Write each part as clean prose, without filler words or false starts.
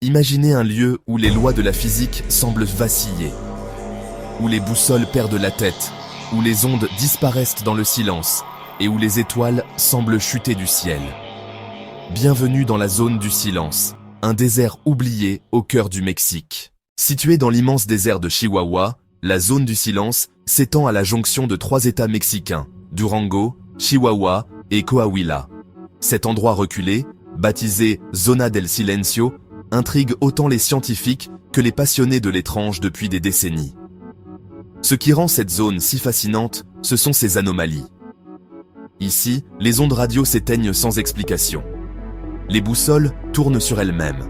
Imaginez un lieu où les lois de la physique semblent vaciller, où les boussoles perdent la tête, où les ondes disparaissent dans le silence et où les étoiles semblent chuter du ciel. Bienvenue dans la zone du silence, un désert oublié au cœur du Mexique. Situé dans l'immense désert de Chihuahua, la zone du silence s'étend à la jonction de 3 États mexicains, Durango, Chihuahua et Coahuila. Cet endroit reculé, baptisé Zona del Silencio, intrigue autant les scientifiques que les passionnés de l'étrange depuis des décennies. Ce qui rend cette zone si fascinante, ce sont ses anomalies. Ici, les ondes radio s'éteignent sans explication. Les boussoles tournent sur elles-mêmes.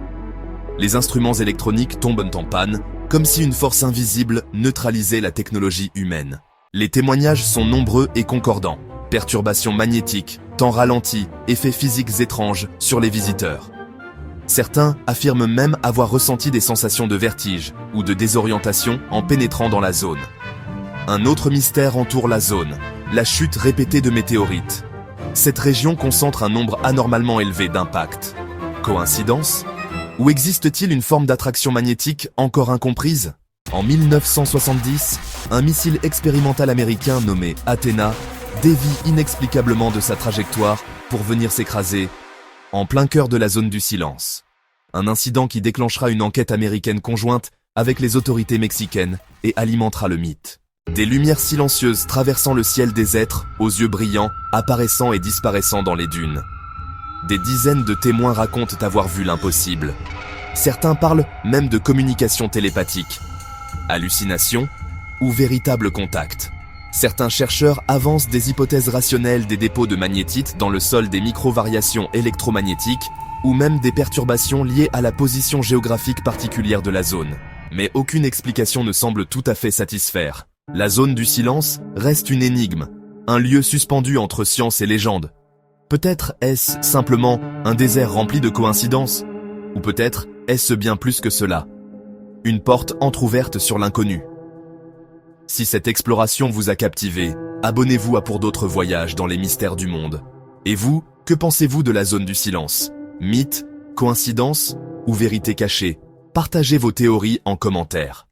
Les instruments électroniques tombent en panne, comme si une force invisible neutralisait la technologie humaine. Les témoignages sont nombreux et concordants. Perturbations magnétiques, temps ralenti, effets physiques étranges sur les visiteurs. Certains affirment même avoir ressenti des sensations de vertige ou de désorientation en pénétrant dans la zone. Un autre mystère entoure la zone, la chute répétée de météorites. Cette région concentre un nombre anormalement élevé d'impacts. Coïncidence ? Ou existe-t-il une forme d'attraction magnétique encore incomprise ? En 1970, un missile expérimental américain nommé Athena dévie inexplicablement de sa trajectoire pour venir s'écraser en plein cœur de la zone du silence. Un incident qui déclenchera une enquête américaine conjointe avec les autorités mexicaines et alimentera le mythe. Des lumières silencieuses traversant le ciel des êtres, aux yeux brillants, apparaissant et disparaissant dans les dunes. Des dizaines de témoins racontent avoir vu l'impossible. Certains parlent même de communication télépathique, hallucination ou véritable contact. Certains chercheurs avancent des hypothèses rationnelles des dépôts de magnétite dans le sol, des micro-variations électromagnétiques ou même des perturbations liées à la position géographique particulière de la zone. Mais aucune explication ne semble tout à fait satisfaire. La zone du silence reste une énigme, un lieu suspendu entre science et légende. Peut-être est-ce simplement un désert rempli de coïncidences, ou peut-être est-ce bien plus que cela. Une porte entr'ouverte sur l'inconnu. Si cette exploration vous a captivé, abonnez-vous à pour d'autres voyages dans les mystères du monde. Et vous, que pensez-vous de la zone du silence ? Mythe, coïncidence ou vérité cachée ? Partagez vos théories en commentaire.